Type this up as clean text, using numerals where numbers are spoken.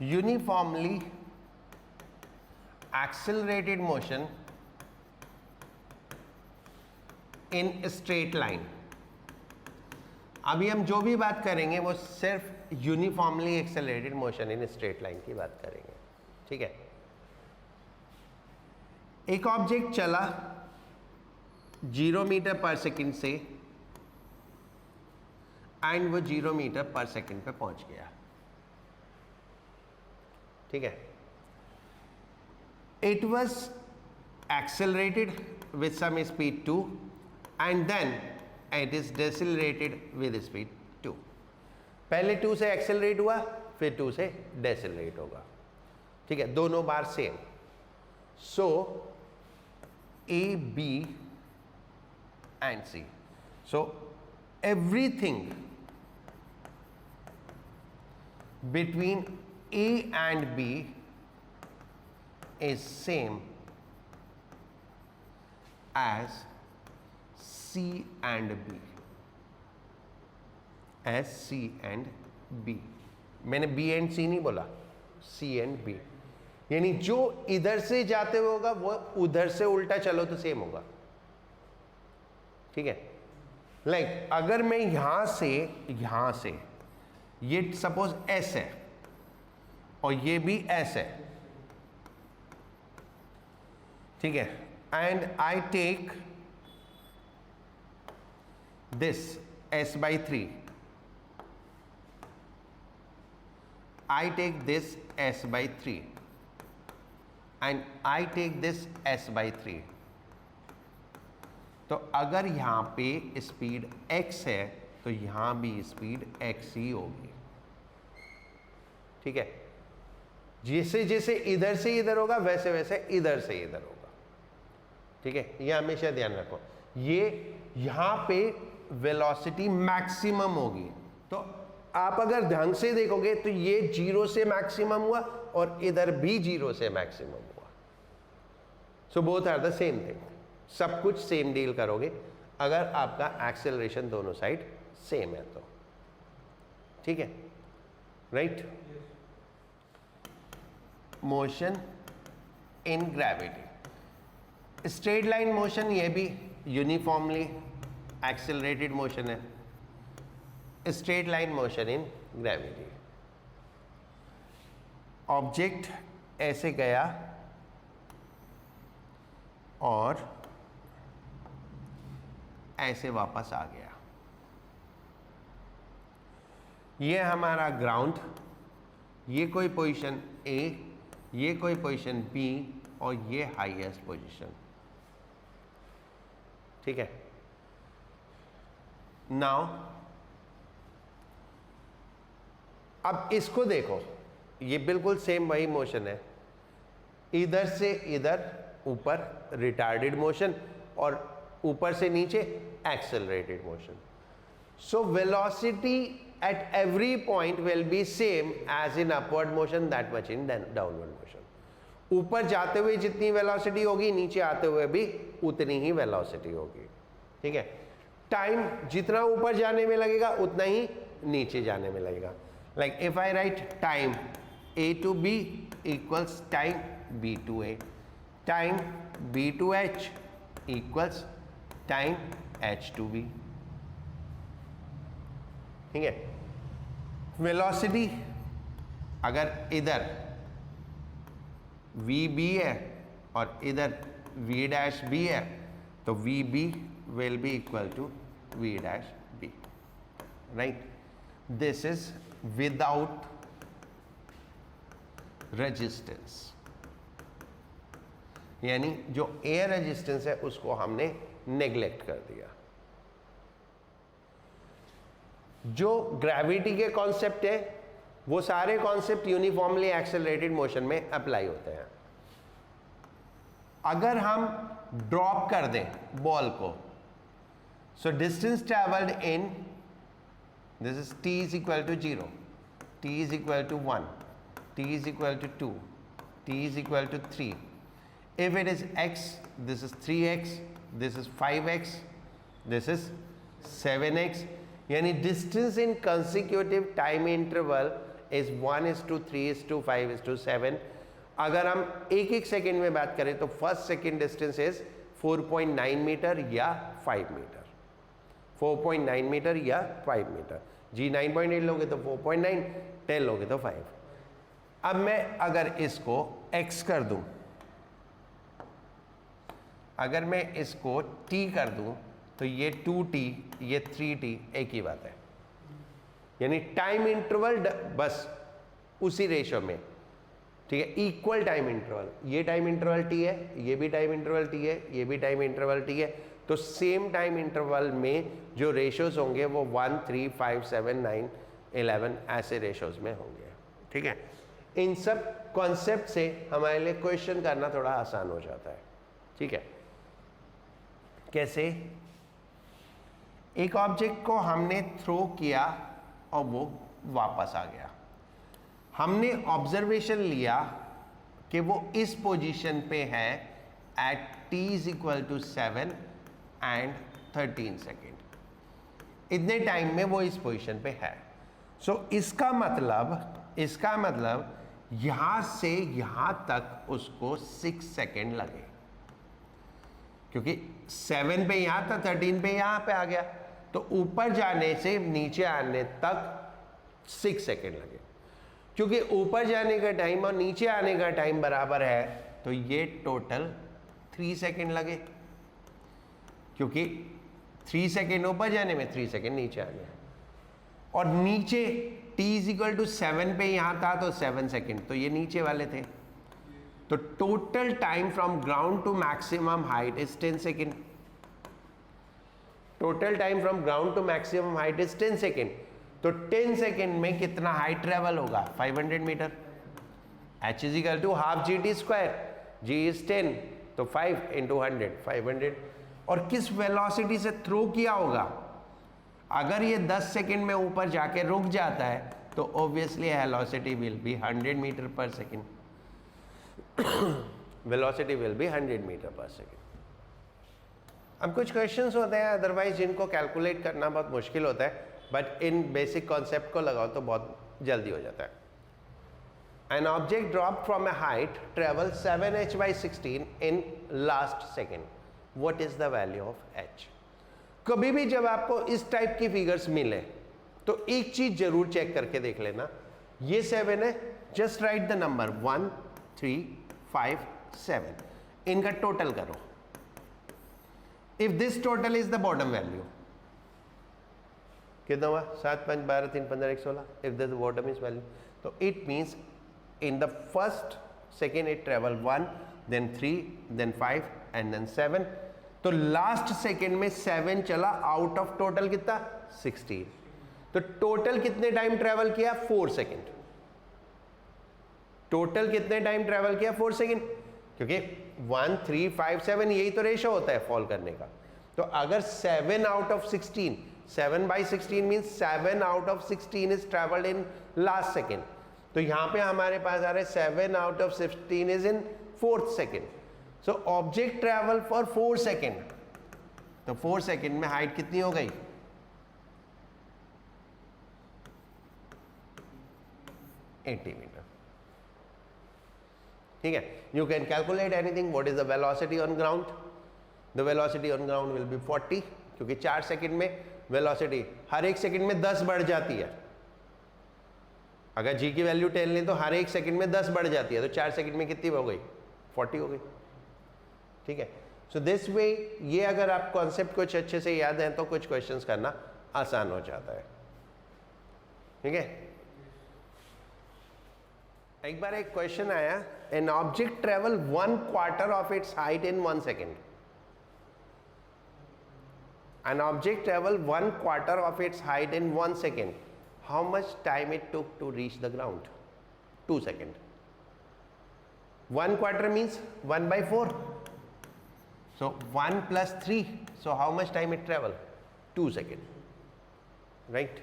uniformly accelerated motion in straight line। अभी हम जो भी बात करेंगे वो सिर्फ uniformly accelerated motion in straight line की बात करेंगे, ठीक है। एक ऑब्जेक्ट चला 0 मीटर पर सेकंड से एंड वो 0 मीटर पर सेकंड पे पहुंच गया, ठीक है। It was accelerated with some speed 2 and then it is decelerated with speed 2। पहले 2 से एक्सेलरेट हुआ, फिर 2 से डेसिलरेट होगा, ठीक है, दोनों बार same. So A B and C, so everything between A and B is same as C and B, as C and B। मैंने B and C नहीं बोला, C and B, यानी जो इधर से जाते हुए होगा वो उधर से उल्टा चलो तो सेम होगा, ठीक है। लाइक अगर मैं यहां से ये सपोज S है और ये भी S है, ठीक है, and I take this S/3, I take this S/3 and I take this S/3। तो अगर यहां पे स्पीड x है तो यहां भी स्पीड x ही होगी, ठीक है। जैसे जैसे इधर से इधर होगा वैसे वैसे इधर से इधर होगा, ठीक है। ये हमेशा ध्यान रखो। ये यहां पे वेलोसिटी मैक्सिमम होगी, तो आप अगर ढंग से देखोगे तो ये 0 से मैक्सिमम हुआ और इधर भी 0 से मैक्सिमम हुआ। So both are the same thing, सब कुछ सेम डील करोगे अगर आपका एक्सेलरेशन दोनों साइड सेम है तो, ठीक है, right. Motion in gravity, straight line motion, ये भी यूनिफॉर्मली एक्सेलरेटेड मोशन है। Straight line motion in gravity, object ऐसे गया और ऐसे वापस आ गया, ये हमारा ग्राउंड, ये कोई पोजीशन A, ये कोई पोजीशन B और ये हाईएस्ट पोजीशन, ठीक है। नाउ अब इसको देखो, ये बिल्कुल सेम वही मोशन है, इधर से इधर ऊपर रिटार्डेड मोशन और ऊपर से नीचे accelerated motion. So velocity at every point will be same as in upward motion, that much in downward motion। ऊपर जाते हुए जितनी वेलोसिटी होगी नीचे आते हुए भी उतनी ही वेलोसिटी होगी, ठीक है। टाइम जितना ऊपर जाने में लगेगा उतना ही नीचे जाने में लगेगा। Like if I right time A to B equals time B to A, time B to H equals time H to B, ठीक है। वेलोसिटी अगर इधर VB है और इधर V' B है तो VB will be equal to V' B, right? This is without resistance, यानी जो एयर रेजिस्टेंस है उसको हमने नेग्लेक्ट कर दिया। जो ग्रेविटी के कॉन्सेप्ट है वो सारे कॉन्सेप्ट यूनिफॉर्मली एक्सेलरेटेड मोशन में अप्लाई होते हैं। अगर हम ड्रॉप कर दें बॉल को, so distance travelled in this is t is equal to 0, t is equal to 1, t is equal to 2, t is equal to 3। If it is x, this is 3x, this is 5x, this is 7x, यानी distance in consecutive time interval is 1:3:5:7। अगर हम एक एक second में बात करें तो first second distance is 4.9 metre या 5 मीटर, 4.9 मीटर या 5 मीटर। जी 9.8 लोगे तो 4.9, 10 लोगे तो 5। अब मैं अगर इसको x कर दूं, अगर मैं इसको t कर दूं तो ये 2t, ये 3t, एक ही बात है। यानी टाइम इंटरवल बस उसी रेशो में, ठीक है, इक्वल टाइम इंटरवल। ये टाइम इंटरवल t है, ये भी टाइम इंटरवल t है, ये भी टाइम इंटरवल t है। तो सेम टाइम इंटरवल में जो रेशोज होंगे वो 1, 3, 5, 7, 9, 11 ऐसे रेशोज में होंगे, ठीक है। इन सब कॉन्सेप्ट से हमारे लिए क्वेश्चन करना थोड़ा आसान हो जाता है, ठीक है। कैसे? एक ऑब्जेक्ट को हमने थ्रो किया और वो वापस आ गया। हमने ऑब्जर्वेशन लिया कि वो इस पोजीशन पे है एट t = 7 and 13 सेकेंड। इतने टाइम में वो इस पोजीशन पे है। सो इसका मतलब यहां से यहां तक उसको 6 सेकेंड लगे, क्योंकि 7 पे यहां था, 13 पे यहां पे आ गया, तो ऊपर जाने से नीचे आने तक 6 सेकेंड लगे। क्योंकि ऊपर जाने का टाइम और नीचे आने का टाइम बराबर है, तो ये टोटल 3 सेकेंड लगे, क्योंकि 3 सेकेंड ऊपर जाने में, 3 सेकेंड नीचे आने में। और नीचे t = 7 पे यहां था तो 7 सेकेंड, तो ये नीचे वाले थे। तो total time from ground to maximum height is 10 second. Total time from ground to maximum height is 10 second. तो 10 सेकेंड में कितना हाइट ट्रेवल होगा? 500 metre. h = ½ gt², g is 10, तो 5 × 100, 500। और किस वेलोसिटी से थ्रो किया होगा? अगर ये 10 सेकेंड में ऊपर जाके रुक जाता है तो obviously velocity will be 100 metre per second. Velocity will be 100 metre per second. अब कुछ क्वेश्चंस होते हैं अदरवाइज जिनको कैलकुलेट करना बहुत मुश्किल होता है, बट इन बेसिक कॉन्सेप्ट को लगाओ तो बहुत जल्दी हो जाता है। An object dropped from a height travels 7h/16 in last second. What is the value of h? कभी भी जब आपको इस टाइप की फिगर्स मिले तो एक चीज जरूर चेक करके देख लेना, ये 7 है, जस्ट राइट द नंबर 1, 3, 5, 7, इनका टोटल करो। If this total is the bottom value, कितना हुआ? 7, 5, 12, 3, 15, 1, 16। If this bottom is value, तो it means in the first second it travel 1, then 3, then 5 and then 7। तो लास्ट सेकेंड में 7 चला out of total कितना? 16। तो टोटल कितने टाइम ट्रेवल किया? 4 सेकेंड। टोटल कितने टाइम ट्रेवल किया? 4 सेकेंड, क्योंकि 1, 3, 5, 7 यही तो रेशो होता है फॉल करने का। तो अगर 7 out of 16, 7/16 means 7 out of 16 is travelled in last second. तो यहां पे हमारे पास आ रहा है 7 out of 16 is in 4th second. So object travel for 4 second, तो 4 सेकेंड में हाइट कितनी हो गई? 80 मीटर, ठीक है। You can calculate anything. What is the velocity on ground? The velocity on ground will be 40, क्योंकि 4 सेकेंड में velocity हर एक सेकेंड में 10 बढ़ जाती है। अगर g की वैल्यू 10 लें तो हर एक सेकंड में 10 बढ़ जाती है, तो 4 सेकंड में कितनी हो गई? 40 हो गई, ठीक है। सो दिस वे, ये अगर आप कॉन्सेप्ट कुछ अच्छे से याद है तो कुछ क्वेश्चंस करना आसान हो जाता है, ठीक है। एक बार एक क्वेश्चन आया, an object travel 1/4 of its height in 1 second. An object travel 1/4 of its height in 1 second. How much time it took to reach the ground? 2 seconds. 1/4 means 1/4. So 1 + 3. So how much time it travel? 2 seconds. Right?